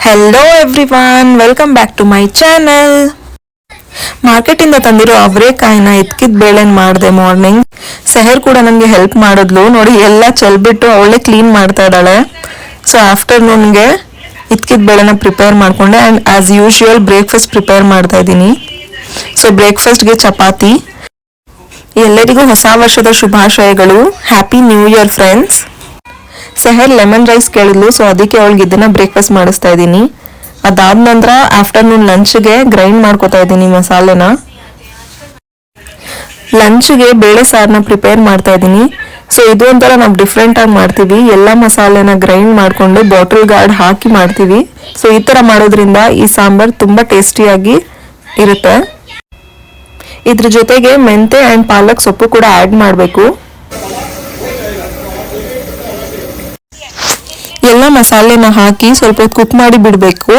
Hello everyone, welcome back to my channel. ಮಾರ್ಕೆಟಿಂದ ತಂದಿರೋ ಅವರೆಕಾಯಿನ ಎತ್ಕಿದ ಬೇಳೆನ್ ಮಾಡಿದೆ ಮಾರ್ನಿಂಗ್. ಸೆಹರ್ ಕೂಡ ನನಗೆ ಹೆಲ್ಪ್ ಮಾಡಿದ್ಲು. ನೋಡಿ, ಎಲ್ಲ ಚೆಲ್ಬಿಟ್ಟು ಅವಳೇ ಕ್ಲೀನ್ ಮಾಡ್ತಾ ಇದ್ದಾಳೆ. ಸೊ ಆಫ್ಟರ್ನೂನ್ಗೆ ಇತ್ಕಿದ ಬೇಳೆನ ಪ್ರಿಪೇರ್ ಮಾಡಿಕೊಂಡೆ and as usual breakfast prepare ಮಾಡ್ತಾ ಇದ್ದೀನಿ. ಸೊ ಬ್ರೇಕ್ಫಾಸ್ಟ್ಗೆ ಚಪಾತಿ. ಎಲ್ಲರಿಗೂ ಹೊಸ ವರ್ಷದ ಶುಭಾಶಯಗಳು. Happy new year friends. Sehar lemon rice ಕೇಳಿದ್ಲು, ಸೊ ಅದಕ್ಕೆ ಅವಳಿಗೆ ಇದನ್ನ ಬ್ರೇಕ್ಫಾಸ್ಟ್ ಮಾಡಿಸ್ತಾ ಇದ್ದೀನಿ. ಅದಾದ ನಂತರ ಆಫ್ಟರ್ನೂನ್ ಲಂಚ್ಗೆ ಗ್ರೈಂಡ್ ಮಾಡ್ಕೋತಾ ಇದ್ದೀನಿ ಮಸಾಲೆನ. ಲಂಚ್ಗೆ ಬೇಳೆ ಸಾರನ್ನ ಪ್ರಿಪೇರ್ ಮಾಡ್ತಾ ಇದ್ದೀನಿ. ಸೊ ಇದು ಒಂಥರ ನಾವು ಡಿಫ್ರೆಂಟ್ ಆಗಿ ಮಾಡ್ತೀವಿ. ಎಲ್ಲ ಮಸಾಲೆನ ಗ್ರೈಂಡ್ ಮಾಡಿಕೊಂಡು ಬಾಟಲ್ ಗಾರ್ಡ್ ಹಾಕಿ ಮಾಡ್ತೀವಿ. ಸೊ ಈ ಥರ ಮಾಡೋದ್ರಿಂದ ಈ ಸಾಂಬಾರ್ ತುಂಬ ಟೇಸ್ಟಿಯಾಗಿ ಇರುತ್ತೆ. ಇದ್ರ ಜೊತೆಗೆ ಮೆಂತೆ ಆ್ಯಂಡ್ ಪಾಲಕ್ ಸೊಪ್ಪು ಕೂಡ ಆ್ಯಡ್ ಮಾಡಬೇಕು. ಎಲ್ಲ ಮಸಾಲೆನ ಹಾಕಿ ಸ್ವಲ್ಪ ಹೊತ್ತು ಕುಕ್ ಮಾಡಿ ಬಿಡಬೇಕು.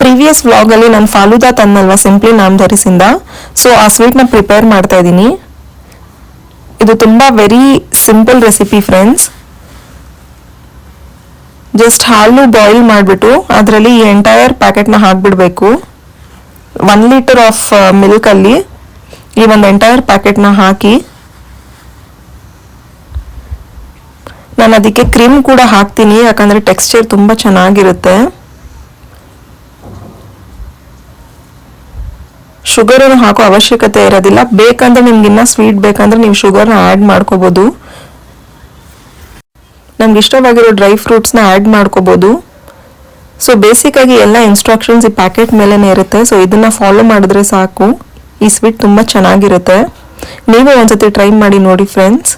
ಪ್ರೀವಿಯಸ್ ವ್ಲಾಗಲ್ಲಿ ನಾನು ಫಾಲೂದಾ ತಂದಲ್ವಾ ಸಿಂಪ್ಲಿ ನಾಮಧರಿಸಿಂದ, ಸೊ ಆ ಸ್ವೀಟ್ನ ಪ್ರಿಪೇರ್ ಮಾಡ್ತಾ ಇದ್ದೀನಿ. ಇದು ತುಂಬ very simple recipe friends. Just ಹಾಲು ಬಾಯ್ಲ್ ಮಾಡಿಬಿಟ್ಟು ಅದರಲ್ಲಿ ಈ ಎಂಟೈರ್ ಪ್ಯಾಕೆಟ್ನ ಹಾಕಿಬಿಡಬೇಕು. 1 ಲೀಟರ್ ಆಫ್ ಮಿಲ್ಕಲ್ಲಿ ಈ ಒಂದು ಎಂಟೈರ್ ಪ್ಯಾಕೆಟ್ನ ಹಾಕಿ, ನಾನು ಅದಕ್ಕೆ ಕ್ರೀಮ್ ಕೂಡ ಹಾಕ್ತೀನಿ, ಯಾಕಂದರೆ ಟೆಕ್ಸ್ಚರ್ ತುಂಬ ಚೆನ್ನಾಗಿರುತ್ತೆ. ಶುಗರನ್ನು ಹಾಕೋ ಅವಶ್ಯಕತೆ ಇರೋದಿಲ್ಲ. ಬೇಕಂದ್ರೆ ನಿಮ್ಗಿನ್ನ ಸ್ವೀಟ್ ಬೇಕಂದ್ರೆ ನೀವು ಶುಗರ್ನ ಆ್ಯಡ್ ಮಾಡ್ಕೋಬೋದು. ನಮ್ಗೆ ಇಷ್ಟವಾಗಿರೋ ಡ್ರೈ ಫ್ರೂಟ್ಸ್ನ ಆ್ಯಡ್ ಮಾಡ್ಕೋಬೋದು. ಸೊ ಬೇಸಿಕ್ಕಾಗಿ ಎಲ್ಲ ಇನ್ಸ್ಟ್ರಕ್ಷನ್ಸ್ ಈ ಪ್ಯಾಕೆಟ್ ಮೇಲೇ ಇರುತ್ತೆ. ಸೊ ಇದನ್ನು ಫಾಲೋ ಮಾಡಿದ್ರೆ ಸಾಕು, ಈ ಸ್ವೀಟ್ ತುಂಬ ಚೆನ್ನಾಗಿರುತ್ತೆ. ನೀವು ಒಂದ್ಸತಿ ಟ್ರೈ ಮಾಡಿ ನೋಡಿ ಫ್ರೆಂಡ್ಸ್.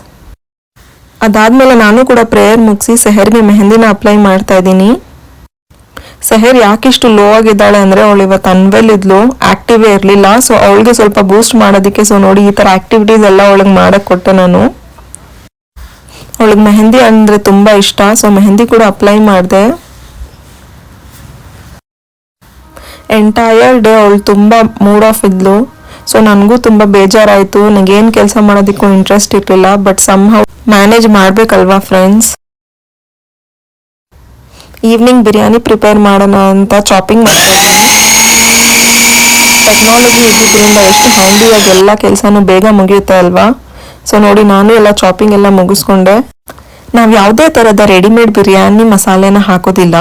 ಅದಾದಮೇಲೆ ನಾನು ಕೂಡ ಪ್ರೇಯರ್ ಮುಗಿಸಿ ಸೆಹರ್ಗೆ ಮೆಹಂದಿನ ಅಪ್ಲೈ ಮಾಡ್ತಾ ಇದ್ದೀನಿ. ಸೆಹರ್ ಯಾಕಿಷ್ಟು ಲೋ ಆಗಿದ್ದಾಳೆ ಅಂದರೆ ಅವಳು ಇವತ್ತು ಅನ್ವೆಲ್ ಇದ್ಲು, ಆ್ಯಕ್ಟಿವೇ ಇರಲಿಲ್ಲ. ಸೊ ಅವಳಿಗೆ ಸ್ವಲ್ಪ ಬೂಸ್ಟ್ ಮಾಡೋದಕ್ಕೆ ಸೊ ನೋಡಿ ಈ ಥರ ಆ್ಯಕ್ಟಿವಿಟೀಸ್ ಎಲ್ಲ ಅವಳಿಗೆ ಮಾಡೋಕ್ಕೆ ಕೊಟ್ಟೆ ನಾನು. ಅವಳಿಗೆ ಮೆಹಂದಿ ಅಂದರೆ ತುಂಬ ಇಷ್ಟ. ಸೊ ಮೆಹಂದಿ ಕೂಡ ಅಪ್ಲೈ ಮಾಡಿದೆ. ಎಂಟೈರ್ ಡೇ ಅವಳು ತುಂಬ ಮೂಡ್ ಆಫ್ ಇದ್ಲು. ಸೊ ನನಗೂ ತುಂಬ ಬೇಜಾರಾಯಿತು. ನನಗೇನು ಕೆಲಸ ಮಾಡೋದಕ್ಕೂ ಇಂಟ್ರೆಸ್ಟ್ ಇರಲಿಲ್ಲ. ಬಟ್ ಸಮ್ಹೌ ಮ್ಯಾನೇಜ್ ಮಾಡಬೇಕಲ್ವಾ ಫ್ರೆಂಡ್ಸ್. ಈವ್ನಿಂಗ್ ಬಿರಿಯಾನಿ ಪ್ರಿಪೇರ್ ಮಾಡೋಣ ಅಂತ ಚಾಪಿಂಗ್ ಟೆಕ್ನಾಲಜಿ ಇದ್ದಿದ್ದರಿಂದ ಎಷ್ಟು ಹ್ಯಾಂಡಿಯಾಗಿ ಎಲ್ಲ ಕೆಲಸನೂ ಬೇಗ ಮುಗಿಯುತ್ತೆ ಅಲ್ವಾ. ಸೊ ನೋಡಿ, ನಾನು ಎಲ್ಲ ಚಾಪಿಂಗ್ ಎಲ್ಲ ಮುಗಿಸ್ಕೊಂಡೆ. ನಾವು ಯಾವುದೇ ಥರದ ರೆಡಿಮೇಡ್ ಬಿರಿಯಾನಿ ಮಸಾಲೆನ ಹಾಕೋದಿಲ್ಲ.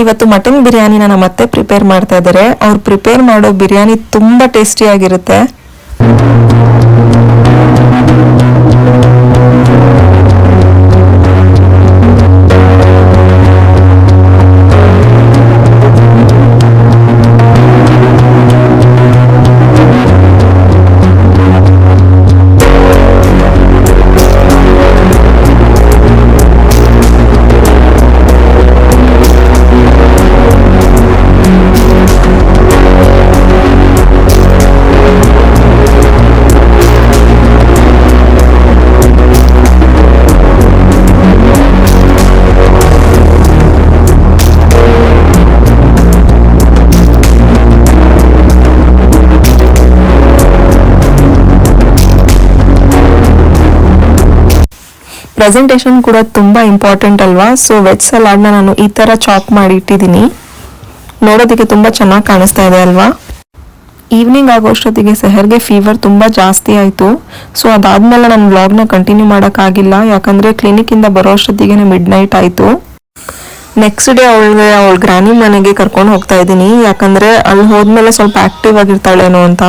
ಇವತ್ತು ಮಟನ್ ಬಿರಿಯಾನಿನ ನಮ್ಮ ಅತ್ತೆ ಪ್ರಿಪೇರ್ ಮಾಡ್ತಾ ಇದ್ದಾರೆ. ಅವ್ರು ಪ್ರಿಪೇರ್ ಮಾಡೋ ಬಿರಿಯಾನಿ ತುಂಬ ಟೇಸ್ಟಿಯಾಗಿರುತ್ತೆ. ಪ್ರೆಸೆಂಟೇಷನ್ ಕೂಡ ತುಂಬ ಇಂಪಾರ್ಟೆಂಟ್ ಅಲ್ವಾ. ಸೊ ವೆಜ್ ಸಲಾಡ್ನ ನಾನು ಈ ಥರ ಚಾಪ್ ಮಾಡಿ ಇಟ್ಟಿದ್ದೀನಿ. ನೋಡೋದಕ್ಕೆ ತುಂಬ ಚೆನ್ನಾಗಿ ಕಾಣಿಸ್ತಾ ಇದೆ ಅಲ್ವಾ. ಈವ್ನಿಂಗ್ ಆಗೋಷ್ಟೊತ್ತಿಗೆ ಸೆಹರ್ಗೆ ಫೀವರ್ ತುಂಬ ಜಾಸ್ತಿ ಆಯಿತು. ಸೊ ಅದಾದಮೇಲೆ ನಾನು ವ್ಲಾಗ್ನ ಕಂಟಿನ್ಯೂ ಮಾಡೋಕ್ಕಾಗಿಲ್ಲ, ಯಾಕಂದರೆ ಕ್ಲಿನಿಕ್ಕಿಂದ ಬರೋ ಅಷ್ಟೊತ್ತಿಗೆ ಮಿಡ್ ನೈಟ್ ಆಯಿತು. ನೆಕ್ಸ್ಟ್ ಡೇ ಅವಳ ಗ್ರಾನಿ ಮನೆಗೆ ಕರ್ಕೊಂಡು ಹೋಗ್ತಾ ಇದ್ದೀನಿ, ಯಾಕಂದರೆ ಅಲ್ಲಿ ಹೋದ್ಮೇಲೆ ಸ್ವಲ್ಪ ಆ್ಯಕ್ಟಿವ್ ಆಗಿರ್ತಾಳೇನೋ ಅಂತ.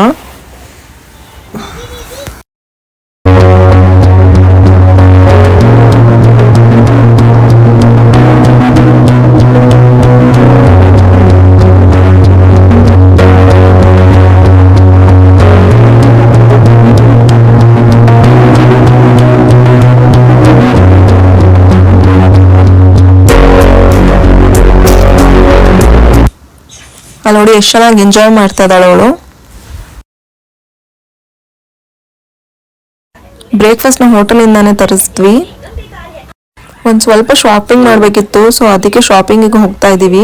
ಅಲ್ಲಿ ನೋಡಿ ಎಷ್ಟು ಚೆನ್ನಾಗಿ ಎಂಜಾಯ್ ಮಾಡ್ತಾ ಇದ್ದಾಳೆ ಅವಳು. ಬ್ರೇಕ್ಫಾಸ್ಟ್ನ ಹೋಟೆಲಿಂದಾನೇ ತರಿಸಿದ್ವಿ. ಒಂದು ಸ್ವಲ್ಪ ಶಾಪಿಂಗ್ ಮಾಡಬೇಕಿತ್ತು, ಸೊ ಅದಕ್ಕೆ ಶಾಪಿಂಗಿಗೆ ಹೋಗ್ತಾ ಇದ್ದೀವಿ.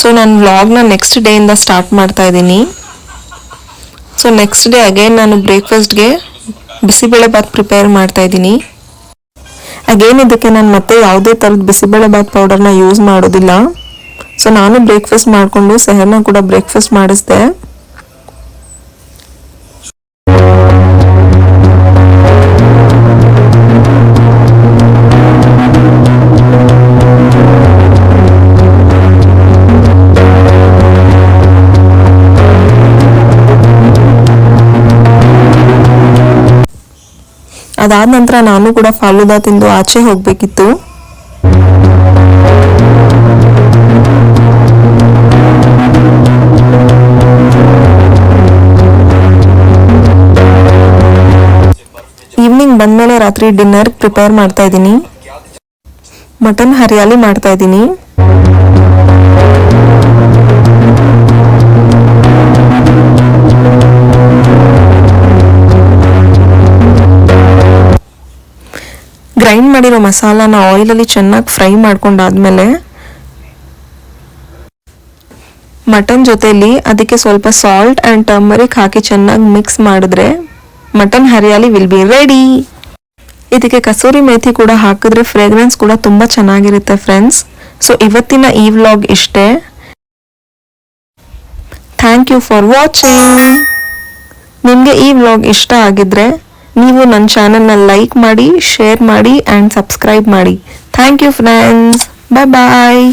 ಸೊ ನಾನು ವ್ಲಾಗ್ನ ನೆಕ್ಸ್ಟ್ ಡೇಯಿಂದ ಸ್ಟಾರ್ಟ್ ಮಾಡ್ತಾ ಇದ್ದೀನಿ. ಸೊ ನೆಕ್ಸ್ಟ್ ಡೇ ಅಗೇನ್ ನಾನು ಬ್ರೇಕ್ಫಾಸ್ಟ್ಗೆ ಬಿಸಿಬೇಳೆಬಾತ್ ಪ್ರಿಪೇರ್ ಮಾಡ್ತಾ ಇದ್ದೀನಿ. ಅಗೇನ್ ಇದಕ್ಕೆ ನಾನು ಮತ್ತೆ ಯಾವುದೇ ಥರದ ಬಿಸಿಬೇಳೆಬಾತ್ ಪೌಡರ್ನ ಯೂಸ್ ಮಾಡೋದಿಲ್ಲ. ಸೊ ನಾನು ಬ್ರೇಕ್ಫಾಸ್ಟ್ ಮಾಡಿಕೊಂಡು ಸೆಹರ್ನ ಕೂಡ ಬ್ರೇಕ್ಫಾಸ್ಟ್ ಮಾಡಿಸ್ದೆ. ಅದಾದ ನಂತರ ನಾನು ಕೂಡ ಫಾಲೂದಾ ತಿಂದು ಆಚೆ ಹೋಗಬೇಕಿತ್ತು. ಈವ್ನಿಂಗ್ ಬಂದಮೇಲೆ ರಾತ್ರಿ ಡಿನ್ನರ್ ಪ್ರಿಪೇರ್ ಮಾಡ್ತಾ ಇದ್ದೀನಿ. ಮಟನ್ ಹರಿಯಾಲಿ ಮಾಡ್ತಾ ಇದ್ದೀನಿ. ಗ್ರೈಂಡ್ ಮಾಡಿರೋ ಮಸಾಲಾನ ಆಯಿಲಲ್ಲಿ ಚೆನ್ನಾಗಿ ಫ್ರೈ ಮಾಡ್ಕೊಂಡಾದ್ಮೇಲೆ ಮಟನ್ ಜೊತೆಲಿ ಅದಕ್ಕೆ ಸ್ವಲ್ಪ ಸಾಲ್ಟ್ ಆ್ಯಂಡ್ ಟರ್ಮರಿಕ್ ಹಾಕಿ ಚೆನ್ನಾಗಿ ಮಿಕ್ಸ್ ಮಾಡಿದ್ರೆ mutton hariyali will be ready. ಇದಕ್ಕೆ ಕಸೂರಿ ಮೇಥಿ ಕೂಡ ಹಾಕಿದ್ರೆ ಫ್ರೇಗ್ರೆನ್ಸ್ ಕೂಡ ತುಂಬ ಚೆನ್ನಾಗಿರುತ್ತೆ ಫ್ರೆಂಡ್ಸ್. ಸೊ ಇವತ್ತಿನ ಈ ವ್ಲಾಗ್ ಇಷ್ಟೇ. Thank you for watching. ನಿಮಗೆ ಈ ವ್ಲಾಗ್ ಇಷ್ಟ ಆಗಿದ್ರೆ ನೀವು ನನ್ನ ಚಾನಲ್ನ ಲೈಕ್ ಮಾಡಿ, ಶೇರ್ ಮಾಡಿ ಆ್ಯಂಡ್ ಸಬ್ಸ್ಕ್ರೈಬ್ ಮಾಡಿ. Thank you friends. Bye bye.